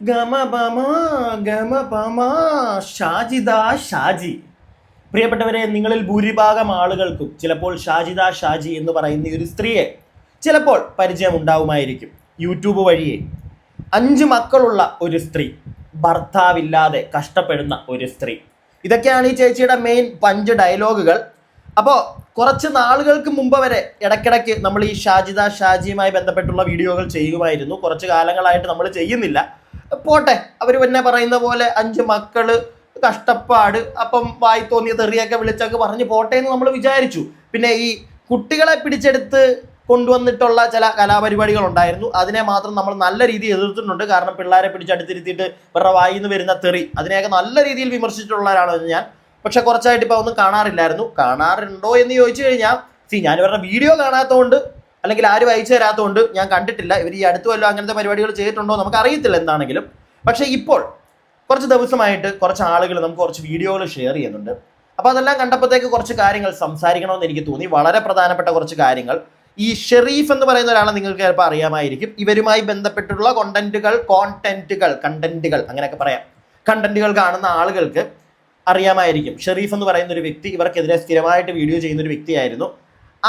ഗമപമ ഗമപമ ഷാജിദ ഷാജി. പ്രിയപ്പെട്ടവരെ, നിങ്ങളിൽ ഭൂരിഭാഗം ആളുകൾക്കും ചിലപ്പോൾ ഷാജിദ ഷാജി എന്ന് പറയുന്ന ഒരു സ്ത്രീയെ ചിലപ്പോൾ പരിചയമുണ്ടാവുമായിരിക്കും. യൂട്യൂബ് വഴിയെ 5 മക്കളുള്ള ഒരു സ്ത്രീ, ഭർത്താവില്ലാതെ കഷ്ടപ്പെടുന്ന ഒരു സ്ത്രീ. ഇതൊക്കെയാണ് ഈ ചേച്ചിയുടെ മെയിൻ പഞ്ച് ഡയലോഗുകൾ. അപ്പോൾ കുറച്ച് നാളുകൾക്ക് മുമ്പ് വരെ ഇടയ്ക്കിടയ്ക്ക് നമ്മൾ ഈ ഷാജിദ ഷാജിയുമായി ബന്ധപ്പെട്ടുള്ള വീഡിയോകൾ ചെയ്യുമായിരുന്നു. കുറച്ച് കാലങ്ങളായിട്ട് നമ്മൾ ചെയ്യുന്നില്ല. പോട്ടെ, അവർ പിന്നെ പറയുന്ന പോലെ 5 മക്കള്, കഷ്ടപ്പാട്, അപ്പം വായി തോന്നിയ തെറിയൊക്കെ വിളിച്ചൊക്കെ പറഞ്ഞ് പോട്ടെ എന്ന് നമ്മൾ വിചാരിച്ചു. പിന്നെ ഈ കുട്ടികളെ പിടിച്ചെടുത്ത് കൊണ്ടുവന്നിട്ടുള്ള ചില കലാപരിപാടികൾ ഉണ്ടായിരുന്നു. അതിനെ മാത്രം നമ്മൾ നല്ല രീതിയിൽ എതിർത്തിട്ടുണ്ട്. കാരണം പിള്ളേരെ പിടിച്ചടുത്തിരുത്തിയിട്ട് ഇവരുടെ വായിൽ നിന്ന് വരുന്ന തെറി, അതിനെയൊക്കെ നല്ല രീതിയിൽ വിമർശിച്ചിട്ടുള്ളവരാണ് ഞാൻ. പക്ഷെ കുറച്ചായിട്ട് ഇപ്പോൾ ഒന്നും കാണാറില്ലായിരുന്നു. കാണാറുണ്ടോ എന്ന് ചോദിച്ചു കഴിഞ്ഞാൽ ഞാൻ ഇവരുടെ വീഡിയോ കാണാത്തതുകൊണ്ട്, അല്ലെങ്കിൽ ആരും അയച്ചു തരാത്തതുകൊണ്ട് ഞാൻ കണ്ടിട്ടില്ല. ഇവർ ഈ അടുത്ത് വല്ലതും അങ്ങനത്തെ പരിപാടികൾ ചെയ്തിട്ടുണ്ടോ നമുക്ക് അറിയത്തില്ല എന്താണെങ്കിലും. പക്ഷേ ഇപ്പോൾ കുറച്ച് ദിവസമായിട്ട് കുറച്ച് ആളുകൾ നമുക്ക് കുറച്ച് വീഡിയോകൾ ഷെയർ ചെയ്യുന്നുണ്ട്. അപ്പോൾ അതെല്ലാം കണ്ടപ്പോഴത്തേക്ക് കുറച്ച് കാര്യങ്ങൾ സംസാരിക്കണമെന്ന് എനിക്ക് തോന്നി. വളരെ പ്രധാനപ്പെട്ട കുറച്ച് കാര്യങ്ങൾ. ഈ ഷെരീഫ് എന്ന് പറയുന്ന ഒരാളെ നിങ്ങൾക്ക് ചിലപ്പോൾ അറിയാമായിരിക്കും. ഇവരുമായി ബന്ധപ്പെട്ടുള്ള കണ്ടന്റുകൾ അങ്ങനെയൊക്കെ പറയാം, കണ്ടന്റുകൾ കാണുന്ന ആളുകൾക്ക് അറിയാമായിരിക്കും. ഷെരീഫ് എന്ന് പറയുന്ന ഒരു വ്യക്തി ഇവർക്കെതിരെ സ്ഥിരമായിട്ട് വീഡിയോ ചെയ്യുന്ന ഒരു വ്യക്തിയായിരുന്നു.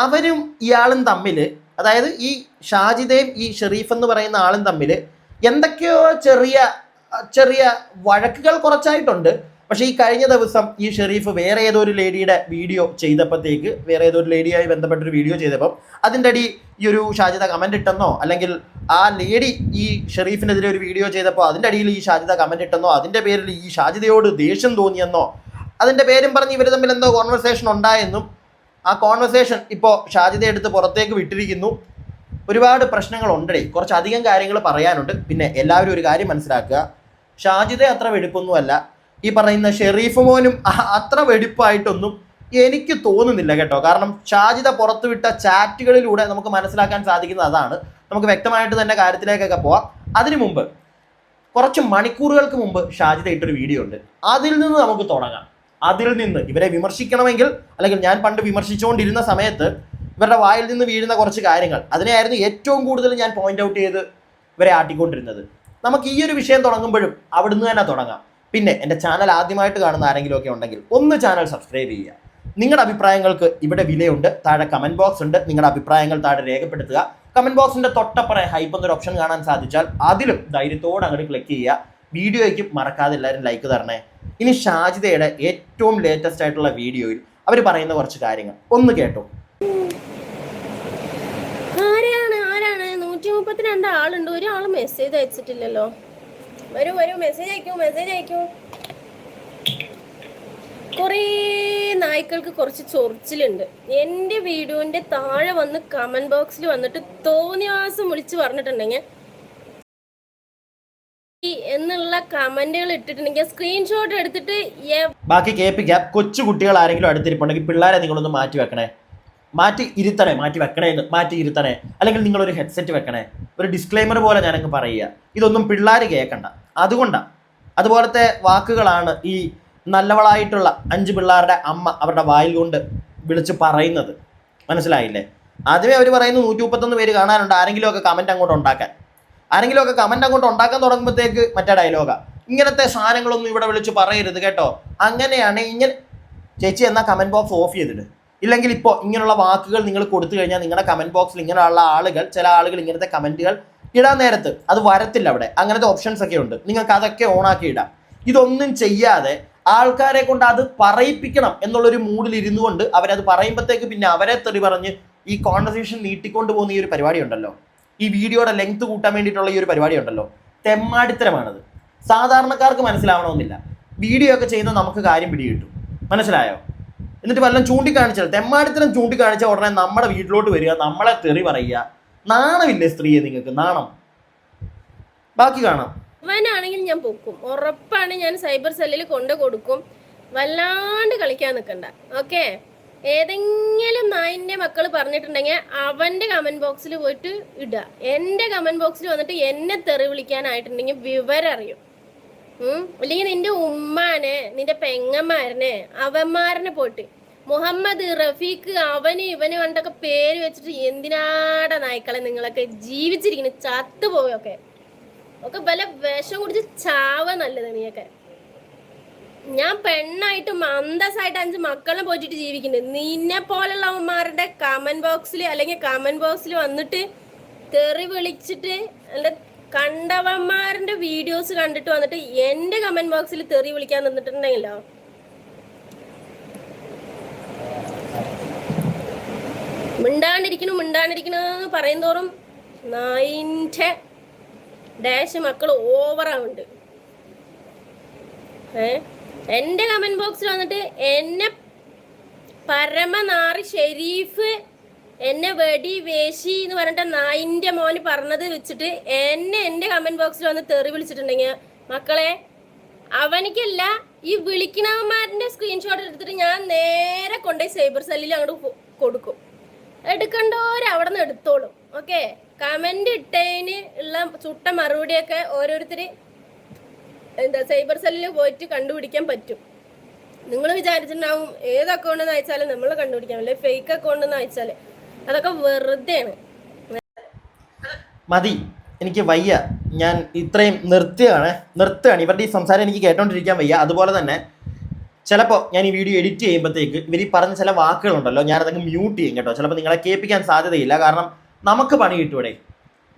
അവരും ഇയാളും തമ്മിൽ, അതായത് ഈ ഷാജിദയും ഈ ഷെരീഫ് എന്ന് പറയുന്ന ആളും തമ്മിൽ എന്തൊക്കെയോ ചെറിയ വഴക്കുകൾ കുറച്ചായിട്ടുണ്ട്. പക്ഷേ ഈ കഴിഞ്ഞ ദിവസം ഈ ഷെരീഫ് വേറെ ഏതോ ഒരു ലേഡിയുടെ വീഡിയോ ചെയ്തപ്പോഴത്തേക്ക്, വേറെ ഏതോ ഒരു ലേഡിയായി ബന്ധപ്പെട്ടൊരു വീഡിയോ ചെയ്തപ്പം അതിൻ്റെ അടി ഈ ഒരു ഷാജിദ കമൻ്റ് ഇട്ടെന്നോ, അല്ലെങ്കിൽ ആ ലേഡി ഈ ഷെരീഫിനെതിരെ ഒരു വീഡിയോ ചെയ്തപ്പോൾ അതിൻ്റെ അടിയിൽ ഈ ഷാജിദ കമൻ്റ് ഇട്ടെന്നോ, അതിൻ്റെ പേരിൽ ഈ ഷാജിദയോട് ദേഷ്യം തോന്നിയെന്നോ, അതിൻ്റെ പേരും പറഞ്ഞ് ഇവർ തമ്മിൽ എന്തോ കോൺവെർസേഷൻ ഉണ്ടായെന്നും, ആ കോൺവെർസേഷൻ ഇപ്പോൾ ഷാജിദ എടുത്ത് പുറത്തേക്ക് വിട്ടിരിക്കുന്നു. ഒരുപാട് പ്രശ്നങ്ങളുണ്ടേ, കുറച്ചധികം കാര്യങ്ങൾ പറയാനുണ്ട്. പിന്നെ എല്ലാവരും ഒരു കാര്യം മനസ്സിലാക്കുക, ഷാജിദ അത്ര വെടിപ്പൊന്നുമല്ല, ഈ പറയുന്ന ഷെരീഫ് മോനും അത്ര വെടിപ്പായിട്ടൊന്നും എനിക്ക് തോന്നുന്നില്ല കേട്ടോ. കാരണം ഷാജിദ പുറത്തുവിട്ട ചാറ്റുകളിലൂടെ നമുക്ക് മനസ്സിലാക്കാൻ സാധിക്കുന്നത് അതാണ്. നമുക്ക് വ്യക്തമായിട്ട് തന്നെ കാര്യത്തിലേക്കൊക്കെ പോവാം. അതിനു മുമ്പ് കുറച്ച് മണിക്കൂറുകൾക്ക് മുമ്പ് ഷാജിദ ഇട്ടൊരു വീഡിയോ ഉണ്ട്. അതിൽ നിന്ന് നമുക്ക് തുടങ്ങാം. അതിൽ നിന്ന് ഇവരെ വിമർശിക്കണമെങ്കിൽ, അല്ലെങ്കിൽ ഞാൻ പണ്ട് വിമർശിച്ചുകൊണ്ടിരുന്ന സമയത്ത് ഇവരുടെ വായിൽ നിന്ന് വീഴുന്ന കുറച്ച് കാര്യങ്ങൾ, അതിനെയായിരുന്നു ഏറ്റവും കൂടുതൽ ഞാൻ പോയിന്റ് ഔട്ട് ചെയ്ത് ഇവരെ ആട്ടിക്കൊണ്ടിരുന്നത്. നമുക്ക് ഈ ഒരു വിഷയം തുടങ്ങുമ്പോഴും അവിടുന്ന് തന്നെ തുടങ്ങാം. പിന്നെ എൻ്റെ ചാനൽ ആദ്യമായിട്ട് കാണുന്ന ആരെങ്കിലും ഒക്കെ ഉണ്ടെങ്കിൽ ഒന്ന് ചാനൽ സബ്സ്ക്രൈബ് ചെയ്യുക. നിങ്ങളുടെ അഭിപ്രായങ്ങൾക്ക് ഇവിടെ വിലയുണ്ട്. താഴെ കമൻറ്റ് ബോക്സ് ഉണ്ട്. നിങ്ങളുടെ അഭിപ്രായങ്ങൾ താഴെ രേഖപ്പെടുത്തുക. കമൻറ്റ് ബോക്സിൻ്റെ തൊട്ടപ്പുറം ഹൈപ്പ് എന്നൊരു ഓപ്ഷൻ കാണാൻ സാധിച്ചാൽ അതിലും ധൈര്യത്തോടെ അങ്ങോട്ട് ക്ലിക്ക് ചെയ്യുക. വീഡിയോയ്ക്ക് മറക്കാതെ എല്ലാവരും ലൈക്ക് തരണേ. ഇനി ഷാജിദയുടെ ഏറ്റവും ലേറ്റസ്റ്റ് ആയിട്ടുള്ള വീഡിയോയിൽ അവർ പറയുന്ന കുറച്ച് കാര്യങ്ങൾ ഒന്ന് കേട്ടോ. ആരാണ് 132 ആളുണ്ട്, ഒരാൾ മെസ്സേജ് അയച്ചിട്ടില്ലല്ലോ. വരൂ മെസ്സേജ് അയക്കൂ. കുറേ നായ്ക്കൾക്ക് കുറച്ച് ചൊറിച്ചിലുണ്ട്. എൻ്റെ വീഡിയോൻ്റെ താഴെ വന്ന് കമന്റ് ബോക്സിൽ വന്നിട്ട് തോന്നിയാസം വിളിച്ച് പറഞ്ഞിട്ടുണ്ടെങ്കിൽ എന്നുള്ള കമന്റുകൾ ഇട്ടിട്ടുണ്ടെങ്കിൽ സ്ക്രീൻഷോട്ട് എടുത്തിട്ട് ബാക്കി കേൾപ്പിക്കാം. കൊച്ചു കുട്ടികൾ ആരെങ്കിലും അടുത്തിരിപ്പുണ്ടെങ്കിൽ പിള്ളേരെ നിങ്ങളൊന്ന് മാറ്റി വെക്കണേ, മാറ്റി ഇരുത്തണേ, അല്ലെങ്കിൽ നിങ്ങളൊരു ഹെഡ്സെറ്റ് വെക്കണേ. ഒരു ഡിസ്ക്ലെയിമർ പോലെ ഞാനങ്ങ് പറയുക, ഇതൊന്നും പിള്ളേർ കേൾക്കണ്ട. അതുകൊണ്ടാണ് അതുപോലത്തെ വാക്കുകളാണ് ഈ നല്ലവളായിട്ടുള്ള 5 പിള്ളേരുടെ അമ്മ അവരുടെ വായിൽ കൊണ്ട് വിളിച്ച് പറയുന്നത്. മനസ്സിലായില്ലേ? ആദ്യമേ അവർ പറയുന്നു 131 പേര് കാണാനുണ്ട്, ആരെങ്കിലുമൊക്കെ കമൻറ്റ് അങ്ങോട്ട് ഉണ്ടാക്കാൻ തുടങ്ങുമ്പോഴത്തേക്ക് മറ്റേ ഡയലോഗാ, ഇങ്ങനത്തെ സാധനങ്ങളൊന്നും ഇവിടെ വിളിച്ച് പറയരുത് കേട്ടോ. അങ്ങനെയാണ് ഇങ്ങനെ. ചേച്ചി എന്നാൽ കമൻറ്റ് ബോക്സ് ഓഫ് ചെയ്തിട്ട്, ഇല്ലെങ്കിൽ ഇപ്പോൾ ഇങ്ങനെയുള്ള വാക്കുകൾ നിങ്ങൾ കൊടുത്തു കഴിഞ്ഞാൽ നിങ്ങളുടെ കമൻറ്റ് ബോക്സിൽ ഇങ്ങനെയുള്ള ചില ആളുകൾ ഇങ്ങനത്തെ കമൻറ്റുകൾ ഇടാൻ നേരത്ത് അത് വരത്തില്ല. അവിടെ അങ്ങനത്തെ ഓപ്ഷൻസ് ഒക്കെ ഉണ്ട്, നിങ്ങൾക്ക് അതൊക്കെ ഓണാക്കി ഇടാം. ഇതൊന്നും ചെയ്യാതെ ആൾക്കാരെ കൊണ്ട് അത് പറയിപ്പിക്കണം എന്നുള്ളൊരു മൂഡിൽ ഇരുന്നു കൊണ്ട് അവരത് പറയുമ്പോഴത്തേക്ക് പിന്നെ അവരെ തെറി പറഞ്ഞ് ഈ കോൺവെർസേഷൻ നീട്ടിക്കൊണ്ട് പോകുന്ന ഈ ഒരു പരിപാടി ഉണ്ടല്ലോ, ഈ വീഡിയോയുടെ ലെങ്ത് കൂട്ടാൻ വേണ്ടിയിട്ടുള്ള ഈ ഒരു പരിപാടി ഉണ്ടല്ലോ, തെമ്മാടിത്തരമാണത്. സാധാരണക്കാർക്ക് മനസ്സിലാവണമെന്നില്ല. വീഡിയോ ഒക്കെ ചെയ്യുന്ന നമുക്ക് കാര്യം പിടികിട്ടും. മനസ്സിലായോ? എന്നിട്ട് വല്ലതും ചൂണ്ടിക്കാണിച്ചാൽ, തെമ്മാടിത്തരം ചൂണ്ടിക്കാണിച്ചാൽ ഉടനെ നമ്മുടെ വീട്ടിലോട്ട് വരിക, നമ്മളെ തെറി പറയുക. നാണമില്ലേ സ്ത്രീയെ നിങ്ങൾക്ക്? നാണം. ബാക്കി കാണാം. അവനാണെങ്കിൽ ഞാൻ പൊക്കും, ഉറപ്പാണ്. ഞാൻ സൈബർ സെല്ലിൽ കൊടുക്കും. വല്ലാണ്ട് കളിക്കാൻ നിൽക്കണ്ട, ഓക്കെ? ഏതെങ്കിലും നായിൻ്റെ മക്കൾ പറഞ്ഞിട്ടുണ്ടെങ്കിൽ അവൻ്റെ കമന്റ് ബോക്സിൽ പോയിട്ട് ഇടുക. എൻ്റെ കമന്റ് ബോക്സിൽ വന്നിട്ട് എന്നെ തെറി വിളിക്കാനായിട്ടുണ്ടെങ്കിൽ വിവരം അറിയും. അല്ലെങ്കിൽ നിന്റെ ഉമ്മാനെ, നിന്റെ പെങ്ങന്മാരനെ, അവന്മാരനെ പോയിട്ട് മുഹമ്മദ്, റഫീഖ്, അവന് ഇവന് കണ്ടൊക്കെ പേര് വെച്ചിട്ട് എന്തിനാടാ നായ്ക്കളെ നിങ്ങളൊക്കെ ജീവിച്ചിരിക്കുന്നത്? ചത്തുപോയൊക്കെ, ഒക്കെ വല്ല വിഷം കുടിച്ച് ചാവ നല്ലത് നീയൊക്കെ. ഞാൻ പെണ്ണായിട്ട് അന്തസ്സായിട്ട് 5 മക്കളെ പോയിട്ട് ജീവിക്കുന്നുണ്ട്. നിന്നെ പോലുള്ളവന്മാരുടെ കമന്റ് ബോക്സിൽ അല്ലെങ്കിൽ കമന്റ് ബോക്സിൽ വന്നിട്ട് തെറി വിളിച്ചിട്ട് അല്ല കണ്ടവന്മാരുടെ വീഡിയോസ് കണ്ടിട്ട് വന്നിട്ട് എന്റെ കമന്റ് ബോക്സിൽ തെറി വിളിക്കാൻ നിന്നിട്ടുണ്ടെങ്കിലോ മിണ്ടാണ്ടിരിക്കണെന്ന് പറയും തോറും 9 ഡാഷ് മക്കൾ ഓവറാവുണ്ട്. എന്റെ കമന്റ് ബോക്സിൽ വന്നിട്ട് എന്നെ പരമനാറി ഷെരീഫ് എന്നെ വെടി വേശി എന്ന് പറഞ്ഞിട്ട് നായിന്റെ മോന് പറഞ്ഞത് വെച്ചിട്ട് എന്റെ കമന്റ് ബോക്സിൽ വന്ന് തെറി വിളിച്ചിട്ടുണ്ടെങ്കിൽ മക്കളെ അവനിക്കല്ല ഈ വിളിക്കണവന്മാരുടെ സ്ക്രീൻഷോട്ട് എടുത്തിട്ട് ഞാൻ നേരെ കൊണ്ടുപോയി സൈബർ സെല്ലിൽ അങ്ങോട്ട് കൊടുക്കും. എടുക്കണ്ടോര് അവിടെ നിന്ന് എടുത്തോളും. ഓക്കെ, കമന്റ് ഇട്ടതിന് ഉള്ള ചുട്ട മറുപടിയൊക്കെ ഓരോരുത്തര് സൈബർ സെല്ലിൽ പോയിട്ട് കണ്ടുപിടിക്കാൻ പറ്റും. നിങ്ങൾ വിചാരിച്ചിട്ടുണ്ടാവും ഏത് അക്കൗണ്ട് എന്ന് അയച്ചാലും നമ്മൾ കണ്ടുപിടിക്കാൻ പറ്റില്ല, ഫേക്ക് അക്കൗണ്ട് എന്ന് അയച്ചാല് അതൊക്കെ വെറുതെയാണ്. മതി, എനിക്ക് വയ്യ, ഞാൻ ഇത്രയും നിർത്തുകയാണ്. ഇവരുടെ ഈ സംസാരം എനിക്ക് കേട്ടോണ്ടിരിക്കാൻ വയ്യ. അതുപോലെ തന്നെ ചിലപ്പോൾ ഞാൻ ഈ വീഡിയോ എഡിറ്റ് ചെയ്യുമ്പോഴത്തേക്ക് ഇവർ ഈ പറഞ്ഞ ചില വാക്കുകളുണ്ടല്ലോ, ഞാനതങ്ങ് മ്യൂട്ട് ചെയ്യും കേട്ടോ. ചിലപ്പോൾ നിങ്ങളെ കേൾപ്പിക്കാൻ സാധ്യതയില്ല. കാരണം നമുക്ക് പണി കിട്ടും ഇവിടെ,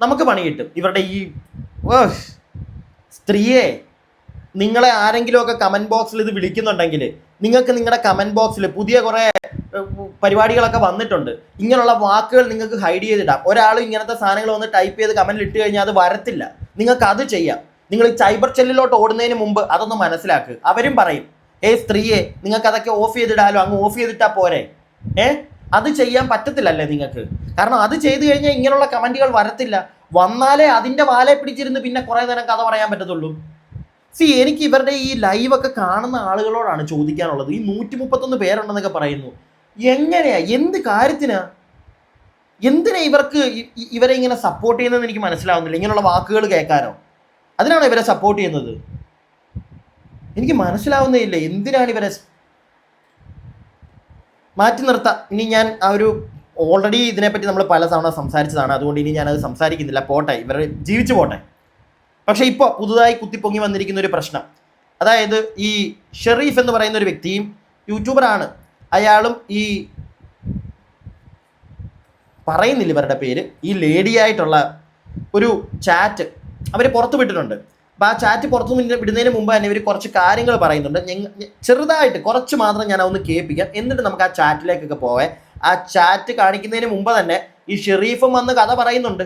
നമുക്ക് പണി കിട്ടും. ഇവരുടെ ഈ സ്ത്രീയെ നിങ്ങളെ ആരെങ്കിലുമൊക്കെ കമൻറ്റ് ബോക്സിൽ ഇത് വിളിക്കുന്നുണ്ടെങ്കിൽ നിങ്ങൾക്ക് നിങ്ങളുടെ കമൻറ്റ് ബോക്സിൽ പുതിയ കുറേ പരിപാടികളൊക്കെ വന്നിട്ടുണ്ട്. ഇങ്ങനെയുള്ള വാക്കുകൾ നിങ്ങൾക്ക് ഹൈഡ് ചെയ്തിടാം. ഒരാൾ ഇങ്ങനത്തെ സാധനങ്ങൾ വന്ന് ടൈപ്പ് ചെയ്ത് കമൻറ്റിൽ ഇട്ട് കഴിഞ്ഞാൽ അത് വരത്തില്ല. നിങ്ങൾക്ക് അത് ചെയ്യാം. നിങ്ങൾ ഈ സൈബർ സെല്ലിലോട്ട് ഓടുന്നതിന് മുമ്പ് അതൊന്ന് മനസ്സിലാക്കുക. അവരും പറയും സ്ത്രീയെ നിങ്ങൾക്ക് അതൊക്കെ ഓഫ് ചെയ്തിടാലോ, അങ്ങ് ഓഫ് ചെയ്തിട്ടാ പോരെ. അത് ചെയ്യാൻ പറ്റത്തില്ലല്ലേ നിങ്ങൾക്ക്? കാരണം അത് ചെയ്തു കഴിഞ്ഞാൽ ഇങ്ങനെയുള്ള കമൻറ്റുകൾ വരത്തില്ല. വന്നാലേ അതിൻ്റെ വാലെ പിടിച്ചിരുന്ന് പിന്നെ കുറേ നേരം കഥ പറയാൻ പറ്റത്തുള്ളൂ. എനിക്ക് ഇവരുടെ ഈ ലൈവൊക്കെ കാണുന്ന ആളുകളോടാണ് ചോദിക്കാനുള്ളത്. ഈ 131 പേരുണ്ടെന്നൊക്കെ പറയുന്നു. എങ്ങനെയാ, എന്ത് കാര്യത്തിനാ, എന്തിനാ ഇവരെ ഇങ്ങനെ സപ്പോർട്ട് ചെയ്യുന്നതെന്ന് എനിക്ക് മനസ്സിലാവുന്നില്ല. ഇങ്ങനെയുള്ള വാക്കുകൾ കേൾക്കാനോ അതിനാണോ ഇവരെ സപ്പോർട്ട് ചെയ്യുന്നത്? എനിക്ക് മനസ്സിലാവുന്നേയില്ല. എന്തിനാണ് ഇവരെ മാറ്റി നിർത്താം. ഇനി ഞാൻ ഓൾറെഡി ഇതിനെപ്പറ്റി നമ്മൾ പല തവണ സംസാരിച്ചതാണ്. അതുകൊണ്ട് ഇനി ഞാനത് സംസാരിക്കുന്നില്ല. പോട്ടെ, ഇവർ ജീവിച്ചു പോട്ടെ. പക്ഷേ ഇപ്പോൾ പുതുതായി കുത്തിപ്പൊങ്ങി വന്നിരിക്കുന്ന ഒരു പ്രശ്നം, അതായത് ഈ ഷെരീഫ് എന്ന് പറയുന്ന ഒരു വ്യക്തിയും യൂട്യൂബറാണ്. അയാളും ഈ പറയുന്നില്ല ഇവരുടെ പേര്, ഈ ലേഡിയായിട്ടുള്ള ഒരു ചാറ്റ് അവർ പുറത്തു വിട്ടിട്ടുണ്ട്. അപ്പോൾ ആ ചാറ്റ് പുറത്തു വിടുന്നതിന് മുമ്പ് തന്നെ ഇവർ കുറച്ച് കാര്യങ്ങൾ പറയുന്നുണ്ട്. ചെറുതായിട്ട് കുറച്ച് മാത്രം ഞാൻ അതൊന്ന് കേൾപ്പിക്കാം, എന്നിട്ട് നമുക്ക് ആ ചാറ്റിലേക്കൊക്കെ പോവേ. ആ ചാറ്റ് കാണിക്കുന്നതിന് മുമ്പ് തന്നെ ഈ ഷെരീഫും വന്ന് കഥ പറയുന്നുണ്ട്.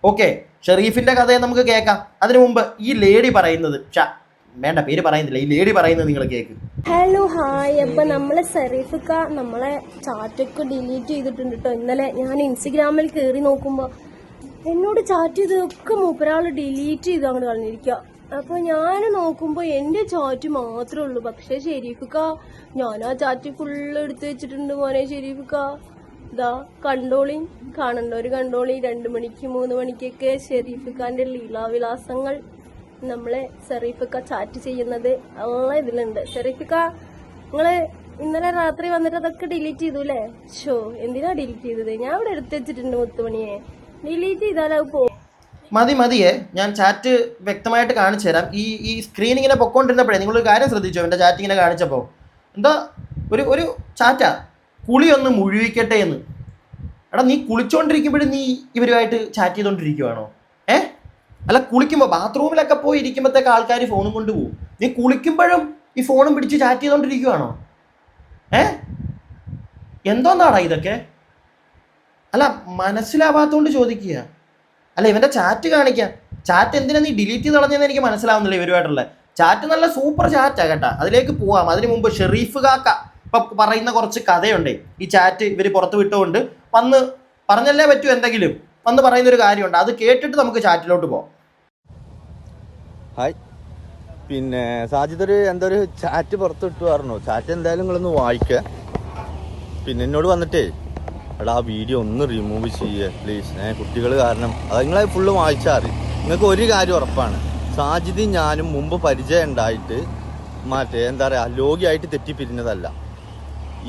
ഓക്കെ, ഷെരീഫിൻ്റെ കഥയെ നമുക്ക് കേൾക്കാം. അതിനു മുമ്പ് ഈ ലേഡി പറയുന്നത്, വേണ്ട പേര് പറയുന്നില്ല, ഈ ലേഡി പറയുന്നത് നിങ്ങൾ കേൾക്ക്. Hello hi. അപ്പൊ നമ്മളെ ഷെരീഫിക്ക നമ്മളെ ചാറ്റൊക്കെ ഡിലീറ്റ് ചെയ്തിട്ടുണ്ട് കേട്ടോ. ഇന്നലെ ഞാൻ ഇൻസ്റ്റഗ്രാമിൽ കയറി നോക്കുമ്പോ എന്നോട് ചാറ്റ് ചെയ്തൊക്കെ മൂപ്പരാൾ ഡിലീറ്റ് ചെയ്ത് അങ്ങോട്ട് കളഞ്ഞിരിക്കുക. അപ്പൊ ഞാൻ നോക്കുമ്പോ എന്റെ ചാറ്റ് മാത്രമേ ഉള്ളൂ. പക്ഷെ ഷെരീഫിക്ക ഞാൻ ആ ചാറ്റ് ഫുള്ള് എടുത്ത് വെച്ചിട്ടുണ്ട് മോനെ. ഷെരീഫിക്ക ഇതാ കണ്ടോളി, കാണണ്ടവര് കണ്ടോളി. 2 മണിക്ക് 3 മണിക്കൊക്കെ ഷെരീഫിക്കാന്റെ ലീലാവിലാസങ്ങൾ നമ്മളെ ഷെരീഫിക്ക ചാറ്റ് ചെയ്യുന്നത് നല്ല ഇതിലുണ്ട്. ഷെരീഫിക്ക നിങ്ങള് ഇന്നലെ രാത്രി വന്നിട്ട് അതൊക്കെ ഡിലീറ്റ് ചെയ്തു അല്ലേ? എന്തിനാ ഡിലീറ്റ് ചെയ്തത്? ഞാൻ ഇവിടെ എടുത്ത് വെച്ചിട്ടുണ്ട്. 10 മണിയെ ഡിലീറ്റ് ചെയ്താൽ അത് പോകും. മതിയെ, ഞാൻ ചാറ്റ് വ്യക്തമായിട്ട് കാണിച്ചു തരാം. ഈ സ്ക്രീൻ ഇങ്ങനെ പൊക്കോണ്ടിരുന്നപ്പോഴേ നിങ്ങളൊരു കാര്യം ശ്രദ്ധിച്ചോ? എൻ്റെ ചാറ്റ് ഇങ്ങനെ കാണിച്ചപ്പോൾ എന്താ ഒരു ചാറ്റാ, കുളി ഒന്ന് മുഴുവിക്കട്ടെ എന്ന്. എടാ, നീ കുളിച്ചോണ്ടിരിക്കുമ്പോഴും നീ ഇവരുമായിട്ട് ചാറ്റ് ചെയ്തോണ്ടിരിക്കുവാണോ? അല്ല, കുളിക്കുമ്പോൾ ബാത്റൂമിലൊക്കെ പോയി ഇരിക്കുമ്പോഴത്തേക്ക് ആൾക്കാർ ഫോണും കൊണ്ട് പോകും. നീ കുളിക്കുമ്പോഴും ഈ ഫോണും പിടിച്ച് ചാറ്റ് ചെയ്തോണ്ടിരിക്കുവാണോ? എന്തോന്നാടാ ഇതൊക്കെ? അല്ല, മനസ്സിലാവാത്തോണ്ട് ചോദിക്കുക. അല്ല, ഇവൻ്റെ ചാറ്റ് കാണിക്കാം. ചാറ്റ് എന്തിനാ നീ ഡിലീറ്റ് ചെയ്ത് കളഞ്ഞതെന്ന് എനിക്ക് മനസ്സിലാവുന്നില്ല. ഇവരുമായിട്ടുള്ള ചാറ്റ് നല്ല സൂപ്പർ ചാറ്റാ കേട്ടാ. അതിലേക്ക് പോവാം. അതിന് മുമ്പ് ഷെരീഫ് കാക്ക ഇപ്പം പറയുന്ന കുറച്ച് കഥയുണ്ട്. ഈ ചാറ്റ് ഇവർ പുറത്ത് വിട്ടുകൊണ്ട് വന്ന് പറഞ്ഞല്ലേ പറ്റൂ, എന്തെങ്കിലും വന്ന് പറയുന്നൊരു കാര്യമുണ്ട്. അത് കേട്ടിട്ട് നമുക്ക് ചാറ്റിലോട്ട് പോവാം. ഹായ്. പിന്നെ സാജിദൊരു എന്തൊരു ചാറ്റ് പുറത്ത് വിട്ടു പറഞ്ഞു. ചാറ്റ് എന്തായാലും നിങ്ങളൊന്ന് വായിക്കുക. പിന്നെ എന്നോട് വന്നിട്ടേ എടാ ആ വീഡിയോ ഒന്ന് റിമൂവ് ചെയ്യേ പ്ലീസ്. കുട്ടികൾ കാരണം അത് നിങ്ങളെ ഫുള്ള് വായിച്ചാൽ നിങ്ങൾക്ക് ഒരു കാര്യം ഉറപ്പാണ്. സാജിദും ഞാനും മുമ്പ് പരിചയം ഉണ്ടായിട്ട് എന്താ പറയുക ലോകിയായിട്ട് തെറ്റിപ്പിരിഞ്ഞതല്ല.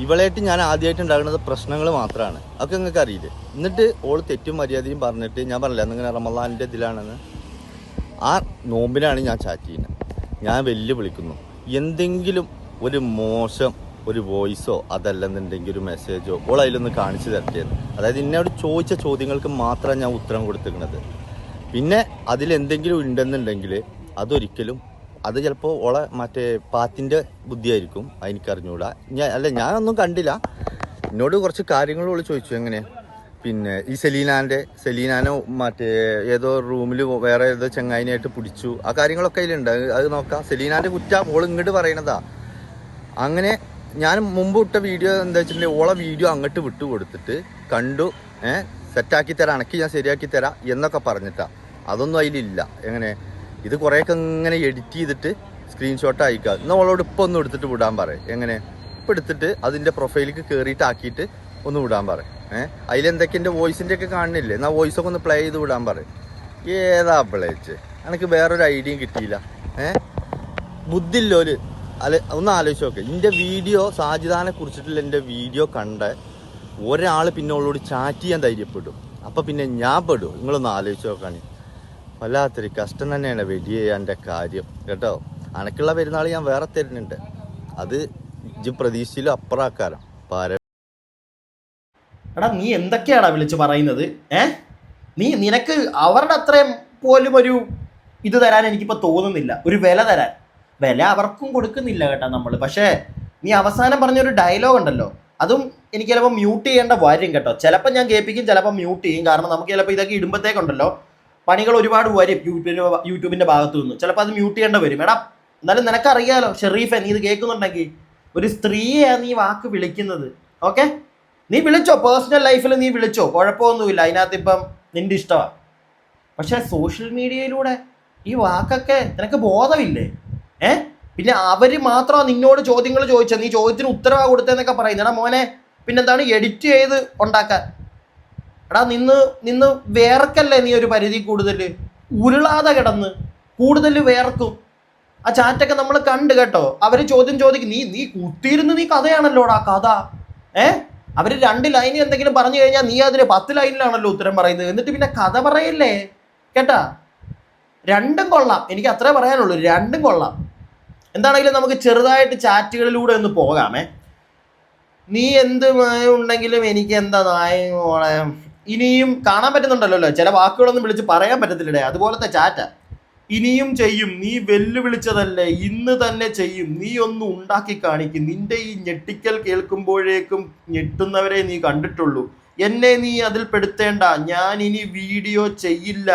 ഇവളായിട്ട് ഞാൻ ആദ്യമായിട്ട് ഉണ്ടാകുന്നത് പ്രശ്നങ്ങൾ മാത്രമാണ്. അതൊക്കെ നിങ്ങൾക്ക് അറിയില്ലേ? എന്നിട്ട് ഓൾ തെറ്റും മര്യാദയും പറഞ്ഞിട്ട് ഞാൻ പറഞ്ഞില്ല എന്നിങ്ങനെ റമളാനിൻ്റെ ഇതിലാണെന്ന്. ആ നോമ്പിനാണ് ഞാൻ ചാറ്റ് ചെയ്യുന്നത്. ഞാൻ വെല്ലുവിളിക്കുന്നു, എന്തെങ്കിലും ഒരു മോശം ഒരു വോയിസോ അതല്ലെന്നുണ്ടെങ്കിൽ ഒരു മെസ്സേജോ ഓൾ അതിലൊന്ന് കാണിച്ചു തരട്ടേന്ന്. അതായത് എന്നോട് ചോദിച്ച ചോദ്യങ്ങൾക്ക് മാത്രമാണ് ഞാൻ ഉത്തരം കൊടുത്തിരിക്കുന്നത്. പിന്നെ അതിലെന്തെങ്കിലും ഉണ്ടെന്നുണ്ടെങ്കിൽ അതൊരിക്കലും അത് ചിലപ്പോൾ ഓളെ മറ്റേ പാത്തിൻ്റെ ബുദ്ധിയായിരിക്കും, എനിക്കറിഞ്ഞൂടാ. ഞാനൊന്നും കണ്ടില്ല. എന്നോട് കുറച്ച് കാര്യങ്ങളോട് ചോദിച്ചു. എങ്ങനെ പിന്നെ ഈ സെലീനാനെ മറ്റേ ഏതോ റൂമിൽ വേറെ ഏതോ ചങ്ങായിനായിട്ട് പിടിച്ചു, ആ കാര്യങ്ങളൊക്കെ അതിലുണ്ട്. അത് നോക്കാം. സെലീനാൻ്റെ കുറ്റം ഓൾ ഇങ്ങോട്ട് പറയണതാ. അങ്ങനെ ഞാൻ മുമ്പ് ഇട്ട വീഡിയോ എന്താ വെച്ചിട്ടുണ്ടെങ്കിൽ ഓളെ വീഡിയോ അങ്ങോട്ട് വിട്ടു കൊടുത്തിട്ട് കണ്ടു, സെറ്റാക്കി തരാം, അണക്കി ഞാൻ ശരിയാക്കി തരാം എന്നൊക്കെ പറഞ്ഞിട്ടാ. അതൊന്നും അതിലില്ല. എങ്ങനെ ഇത് കുറേയൊക്കെ ഇങ്ങനെ എഡിറ്റ് ചെയ്തിട്ട് സ്ക്രീൻഷോട്ട് അയക്കുക. എന്നാൽ ഓളോട് ഇപ്പോൾ ഒന്ന് എടുത്തിട്ട് വിടാൻ പറയും. എങ്ങനെ ഇപ്പം എടുത്തിട്ട് അതിൻ്റെ പ്രൊഫൈലിലേക്ക് കയറിയിട്ട് ആക്കിയിട്ട് ഒന്ന് വിടാൻ പറയും. അതിലെന്തൊക്കെ എൻ്റെ വോയിസിൻ്റെ ഒക്കെ കാണുന്നില്ലേ, എന്നാൽ വോയിസൊക്കെ ഒന്ന് പ്ലേ ചെയ്ത് വിടാൻ പറയും. ഏതാ പ്ലേച്ച്, എനിക്ക് വേറൊരു ഐഡിയയും കിട്ടിയില്ല. ബുദ്ധില്ലോല് ഒന്ന് ആലോചിച്ച് നോക്ക്. എൻ്റെ വീഡിയോ സാജിദാനെ കുറിച്ചിട്ടുള്ള എൻ്റെ വീഡിയോ കണ്ട ഒരാൾ പിന്നെ അവളോട് ചാറ്റ് ചെയ്യാൻ ധൈര്യപ്പെടും. അപ്പം പിന്നെ ഞാൻ പെടും. നിങ്ങളൊന്ന് ആലോചിച്ച് നോക്കാണ്. വല്ലാത്തൊരു കഷ്ടം തന്നെയാണ് വെടി ചെയ്യാൻ്റെ കാര്യം കേട്ടോ. അനക്കുള്ള പെരുന്നാൾ ഞാൻ വേറെ തരുന്നുണ്ട്. അത് ഇജ്ജ് പ്രതീക്ഷയിലും അപ്പുറാക്കാരം പാര. എടാ നീ എന്തൊക്കെയാടാ വിളിച്ച് പറയുന്നത്? നിനക്ക് അവരുടെ അത്രയും പോലും ഒരു ഇത് തരാൻ എനിക്കിപ്പോൾ തോന്നുന്നില്ല, ഒരു വില അവർക്കും കൊടുക്കുന്നില്ല കേട്ടോ നമ്മൾ. പക്ഷേ നീ അവസാനം പറഞ്ഞൊരു ഡയലോഗ് ഉണ്ടല്ലോ, അതും എനിക്ക് ചിലപ്പോൾ മ്യൂട്ട് ചെയ്യേണ്ട വരും കേട്ടോ. ചിലപ്പോൾ ഞാൻ കേൾപ്പിക്കും, ചിലപ്പോൾ മ്യൂട്ട് ചെയ്യും. കാരണം നമുക്ക് ചിലപ്പോൾ ഇതൊക്കെ ഇടുമ്പോഴത്തേക്കുണ്ടല്ലോ പണികൾ ഒരുപാട് വരും യൂട്യൂബിൻ്റെ ഭാഗത്തു നിന്ന്. ചിലപ്പോൾ അത് മ്യൂട്ട് ചെയ്യേണ്ട വരും. എടാ എന്നാലും നിനക്കറിയാലോ ഷെറീഫെ, നീ ഇത് കേൾക്കുന്നുണ്ടെങ്കിൽ ഒരു സ്ത്രീയെയാണ് നീ വാക്ക് വിളിക്കുന്നത്. ഓക്കെ, നീ വിളിച്ചോ, പേഴ്സണൽ ലൈഫിൽ നീ വിളിച്ചോ, കുഴപ്പമൊന്നുമില്ല. അതിനകത്ത് ഇപ്പം നിൻ്റെ ഇഷ്ടമാണ്. പക്ഷേ സോഷ്യൽ മീഡിയയിലൂടെ ഈ വാക്കൊക്കെ നിനക്ക് ബോധമില്ലേ? പിന്നെ അവർ മാത്രമാണ് നിന്നോട് ചോദ്യങ്ങൾ ചോദിച്ചത്, നീ ചോദ്യത്തിന് ഉത്തരവാ കൊടുത്തതെന്നൊക്കെ പറയുന്നത്. എടാ മോനെ, പിന്നെന്താണ് എഡിറ്റ് ചെയ്ത് ഉണ്ടാക്കാൻ? എടാ നിന്ന് വേർക്കല്ലേ നീ ഒരു പരിധി കൂടുതൽ, ഉരുളാതെ കിടന്ന് കൂടുതൽ വേർക്കും. ആ ചാറ്റൊക്കെ നമ്മൾ കണ്ട് കേട്ടോ. അവർ ചോദ്യം ചോദിക്കും, നീ കുത്തിയിരുന്ന് നീ കഥയാണല്ലോടാ കഥ. അവർ 2 ലൈനിൽ എന്തെങ്കിലും പറഞ്ഞു കഴിഞ്ഞാൽ നീ അതിന് 10 ലൈനിലാണല്ലോ ഉത്തരം പറയുന്നത്. എന്നിട്ട് പിന്നെ കഥ പറയല്ലേ കേട്ടാ. രണ്ടും കൊള്ളാം, എനിക്ക് അത്രേ പറയാനുള്ളൂ, രണ്ടും കൊള്ളാം. എന്താണെങ്കിലും നമുക്ക് ചെറുതായിട്ട് ചാറ്റുകളിലൂടെ ഒന്ന് പോകാമേ. നീ എന്ത് ഉണ്ടെങ്കിലും എനിക്ക് എന്താ നായോളെ ഇനിയും കാണാൻ പറ്റുന്നുണ്ടല്ലോ, ചില വാക്കുകളൊന്നും വിളിച്ച് പറയാൻ പറ്റത്തില്ലേ, അതുപോലത്തെ ചാറ്റാ. ഇനിയും ചെയ്യും, നീ വെല്ലുവിളിച്ചതല്ലേ, ഇന്ന് തന്നെ ചെയ്യും, നീ ഒന്ന് ഉണ്ടാക്കി കാണിക്കും. നിന്റെ ഈ ഞെട്ടിക്കൽ കേൾക്കുമ്പോഴേക്കും ഞെട്ടുന്നവരെ നീ കണ്ടിട്ടുള്ളൂ. എന്നെ നീ അതിൽ പെടുത്തേണ്ട, ഞാൻ ഇനി വീഡിയോ ചെയ്യില്ല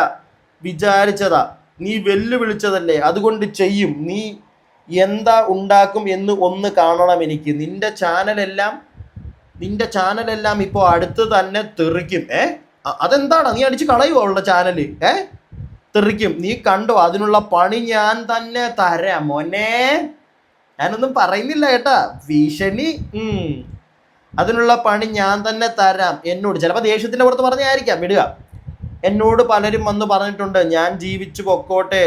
വിചാരിച്ചതാ. നീ വെല്ലുവിളിച്ചതല്ലേ, അതുകൊണ്ട് ചെയ്യും. നീ എന്താ ഉണ്ടാക്കും എന്ന് ഒന്ന് കാണണം എനിക്ക്. നിന്റെ ചാനലെല്ലാം ഇപ്പോൾ അടുത്ത് തന്നെ തെറിക്കും. അതെന്താടാ, നീ അടിച്ച് കളയുമോ അവളുടെ ചാനൽ? തെറിക്കും, നീ കണ്ടോ, അതിനുള്ള പണി ഞാൻ തന്നെ തരാം മോനെ. ഞാനൊന്നും പറയുന്നില്ല കേട്ടാ, ഭീഷണി. അതിനുള്ള പണി ഞാൻ തന്നെ തരാം. എന്നോട് ചിലപ്പോൾ ദേഷ്യത്തിൻ്റെ പുറത്ത് പറഞ്ഞായിരിക്കാം, വിടുക. എന്നോട് പലരും വന്ന് പറഞ്ഞിട്ടുണ്ട്, ഞാൻ ജീവിച്ചു പൊക്കോട്ടെ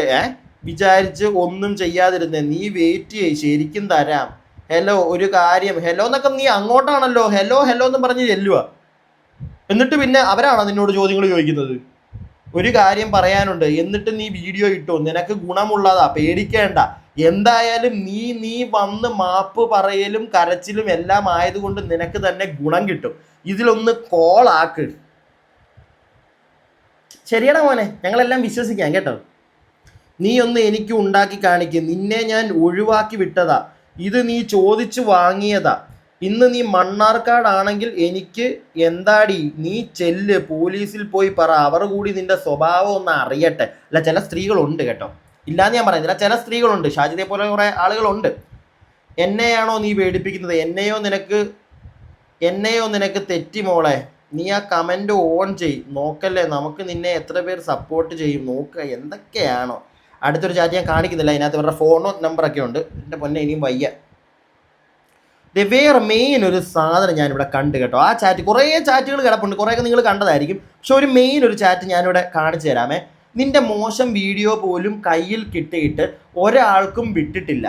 വിചാരിച്ച് ഒന്നും ചെയ്യാതിരുന്നേ. നീ വെയിറ്റ് ചെയ്യ്, ശരിക്കും തരാം. ഹലോ, ഒരു കാര്യം, ഹലോ എന്നൊക്കെ നീ അങ്ങോട്ടാണല്ലോ ഹലോ എന്ന് പറഞ്ഞ് ചെല്ലുക. എന്നിട്ട് പിന്നെ അവരാണോ നിന്നോട് ചോദ്യങ്ങൾ ചോദിക്കുന്നത്? ഒരു കാര്യം പറയാനുണ്ട്, എന്നിട്ട് നീ വീഡിയോ ഇട്ടോ, നിനക്ക് ഗുണമുള്ളതാ, പേടിക്കേണ്ട. എന്തായാലും നീ വന്ന് മാപ്പ് പറയലും കരച്ചിലും എല്ലാം ആയതുകൊണ്ട് നിനക്ക് തന്നെ ഗുണം കിട്ടും. ഇതിലൊന്ന് കോളാക്ക്. ശരിയാടാ മോനെ, ഞങ്ങളെല്ലാം വിശ്വസിക്കാം കേട്ടോ. നീ ഒന്ന് എനിക്ക് ഉണ്ടാക്കി കാണിക്കും. നിന്നെ ഞാൻ ഒഴിവാക്കി വിട്ടതാ, ഇത് നീ ചോദിച്ചു വാങ്ങിയതാ. ഇന്ന് നീ മണ്ണാർക്കാടാണെങ്കിൽ എനിക്ക് എന്താടി, നീ ചെല്ല് പോലീസിൽ പോയി പറ, അവർ കൂടി നിന്റെ സ്വഭാവം ഒന്ന് അറിയട്ടെ. അല്ല, ചില സ്ത്രീകളുണ്ട് കേട്ടോ, ഇല്ലാന്ന് ഞാൻ പറയുന്നില്ല, ചില സ്ത്രീകളുണ്ട്, ഷാജിദയെ പോലെ കുറേ ആളുകളുണ്ട്. എന്നെയാണോ നീ പേടിപ്പിക്കുന്നത്? എന്നെയോ നിനക്ക് തെറ്റി മോളെ. നീ ആ കമൻറ്റ് ഓൺ ചെയ്, നോക്കല്ലേ, നമുക്ക് നിന്നെ എത്ര പേര് സപ്പോർട്ട് ചെയ്യും നോക്കുക. എന്തൊക്കെയാണോ. അടുത്തൊരു ചാറ്റ് ഞാൻ കാണിക്കുന്നില്ല, അതിനകത്ത് ഇവരുടെ ഫോണോ നമ്പറൊക്കെ ഉണ്ട്. എൻ്റെ പൊന്നെ ഇനിയും വയ്യ. വേറെ മെയിൻ ഒരു സാധനം ഞാനിവിടെ കണ്ടു കേട്ടോ. ആ ചാറ്റ്, കുറേ ചാറ്റുകൾ കിടപ്പുണ്ട്, കുറേയൊക്കെ നിങ്ങൾ കണ്ടതായിരിക്കും. പക്ഷെ ഒരു മെയിൻ ഒരു ചാറ്റ് ഞാനിവിടെ കാണിച്ചു തരാമേ. നിന്റെ മോശം വീഡിയോ പോലും കയ്യിൽ കിട്ടിയിട്ട് ഒരാൾക്കും വിട്ടിട്ടില്ല.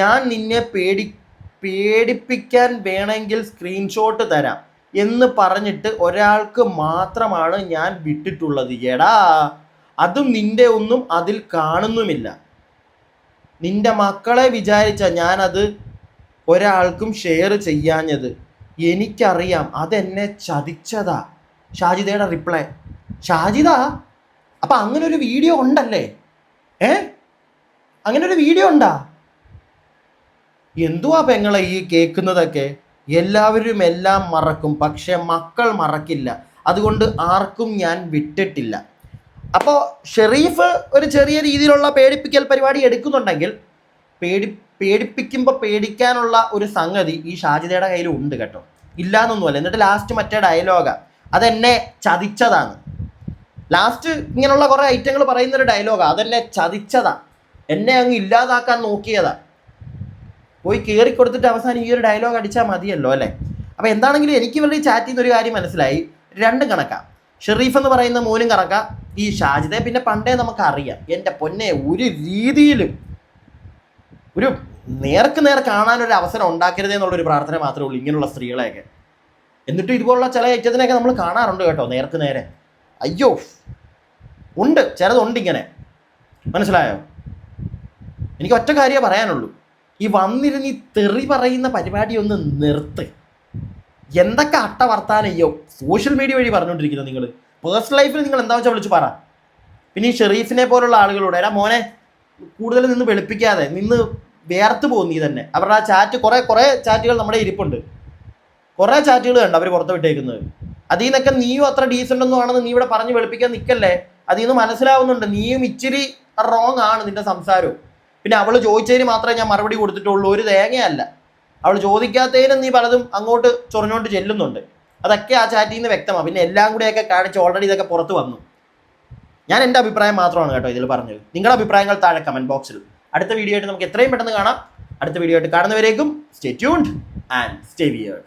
ഞാൻ നിന്നെ പേടിപ്പിക്കാൻ വേണമെങ്കിൽ സ്ക്രീൻഷോട്ട് തരാം എന്ന് പറഞ്ഞിട്ട് ഒരാൾക്ക് മാത്രമാണ് ഞാൻ വിട്ടിട്ടുള്ളത്. എടാ, അതും നിന്റെ ഒന്നും അതിൽ കാണുന്നുമില്ല. നിന്റെ മക്കളെ വിചാരിച്ച ഞാനത് ഒരാൾക്കും ഷെയർ ചെയ്യാഞ്ഞത്. എനിക്കറിയാം അതെന്നെ ചതിച്ചതാ. ഷാജിദയുടെ റിപ്ലൈ. ഷാജിദ, അപ്പം അങ്ങനെ ഒരു വീഡിയോ ഉണ്ടല്ലേ? അങ്ങനെ ഒരു വീഡിയോ ഉണ്ടാ? എന്തുവാ പെങ്ങളെ ഈ കേൾക്കുന്നതൊക്കെ? എല്ലാവരും എല്ലാം മറക്കും, പക്ഷെ മക്കൾ മറക്കില്ല. അതുകൊണ്ട് ആർക്കും ഞാൻ വിട്ടിട്ടില്ല. അപ്പോൾ ഷെറീഫ് ഒരു ചെറിയ രീതിയിലുള്ള പേടിപ്പിക്കൽ പരിപാടി എടുക്കുന്നുണ്ടെങ്കിൽ പേടിപ്പിക്കുമ്പോൾ പേടിക്കാനുള്ള ഒരു സംഗതി ഈ ഷാജിദയുടെ കയ്യിൽ ഉണ്ട് കേട്ടോ. ഇല്ലാന്നൊന്നുമല്ല. എന്നിട്ട് ലാസ്റ്റ് മറ്റേ ഡയലോഗാ, അതെന്നെ ചതിച്ചതാണ്. ലാസ്റ്റ് ഇങ്ങനെയുള്ള കുറേ ഐറ്റങ്ങൾ പറയുന്നൊരു ഡയലോഗാ, അതെന്നെ ചതിച്ചതാ, എന്നെ അങ്ങ് ഇല്ലാതാക്കാൻ നോക്കിയതാ. പോയി കയറി കൊടുത്തിട്ട് അവസാനം ഈ ഒരു ഡയലോഗ് അടിച്ചാൽ മതിയല്ലോ അല്ലേ? അപ്പോൾ എന്താണെങ്കിലും എനിക്ക് ഇവരുടെ ഈ ചാറ്റിൽ നിന്ന് ഒരു കാര്യം മനസ്സിലായി. രണ്ടും കണക്കാം. ഷെറീഫ് എന്ന് പറയുന്ന മോനും കണക്കാം, ഈ ഷാജിദയെ പിന്നെ പണ്ടേ നമുക്കറിയാം. എൻ്റെ പൊന്നെ, ഒരു രീതിയിലും ഒരു നേർക്ക് നേർ കാണാനൊരു അവസരം ഉണ്ടാക്കരുതേ എന്നുള്ളൊരു പ്രാർത്ഥന മാത്രമേ ഉള്ളൂ ഇങ്ങനെയുള്ള സ്ത്രീകളെയൊക്കെ. എന്നിട്ടും ഇതുപോലുള്ള ചില ഐറ്റത്തിനെയൊക്കെ നമ്മൾ കാണാറുണ്ട് കേട്ടോ, നേർക്ക് നേരെ. അയ്യോ, ഉണ്ട്, ചിലതുണ്ട് ഇങ്ങനെ. മനസ്സിലായോ? എനിക്ക് ഒറ്റ കാര്യമേ പറയാനുള്ളൂ, ഈ വന്നിരുന്ന് ഈ തെറി പറയുന്ന പരിപാടി ഒന്ന് നിർത്ത്. എന്തൊക്കെ അട്ട വർത്താനയ്യോ സോഷ്യൽ മീഡിയ വഴി പറഞ്ഞുകൊണ്ടിരിക്കുന്നത് നിങ്ങൾ. പേഴ്സണൽ ലൈഫിൽ നിങ്ങൾ എന്താ വെച്ചാൽ വിളിച്ച് പറ. പിന്നെ ഈ ഷെറീഫിനെ പോലുള്ള ആളുകളോട്, എടാ മോനെ, കൂടുതൽ നിന്ന് വെളുപ്പിക്കാതെ, നിന്ന് വേർത്ത് പോകും നീ തന്നെ. അവരുടെ ആ ചാറ്റ്, കുറേ ചാറ്റുകൾ നമ്മുടെ ഇരിപ്പുണ്ട്. കുറേ ചാറ്റുകൾ കണ്ട് അവർ പുറത്ത് വിട്ടേക്കുന്നത്. അതിൽ നിന്നൊക്കെ നീയും അത്ര ഡീസൻ്റ് ഒന്നും ആണെന്ന് നീ ഇവിടെ പറഞ്ഞ് വെളുപ്പിക്കാൻ നിൽക്കല്ലേ. അതിൽ നിന്ന് മനസ്സിലാവുന്നുണ്ട് നീയും ഇച്ചിരി റോങ് ആണ് നിന്റെ സംസാരവും. പിന്നെ അവൾ ചോദിച്ചതിന് മാത്രമേ ഞാൻ മറുപടി കൊടുത്തിട്ടുള്ളൂ, ഒരു തേങ്ങയല്ല. അവൾ ചോദിക്കാത്തതിനും നീ പലതും അങ്ങോട്ട് ചൊറിഞ്ഞോണ്ട് ചെല്ലുന്നുണ്ട്. അതൊക്കെ ആ ചാറ്റിൽ നിന്ന് വ്യക്തമാണ്. പിന്നെ എല്ലാം കൂടെയൊക്കെ കാണിച്ച് ഓൾറെഡി ഇതൊക്കെ പുറത്ത് വന്നു. ഞാൻ എൻ്റെ അഭിപ്രായം മാത്രമാണ് കേട്ടോ ഇതിൽ പറഞ്ഞത്. നിങ്ങളുടെ അഭിപ്രായങ്ങൾ താഴെ കമൻറ്റ് ബോക്സിൽ. അടുത്ത വീഡിയോ ആയിട്ട് നമുക്ക് എത്രയും പെട്ടെന്ന് കാണാം. അടുത്ത വീഡിയോ ആയിട്ട് കാണുന്നവരേക്കും stay tuned and stay weird.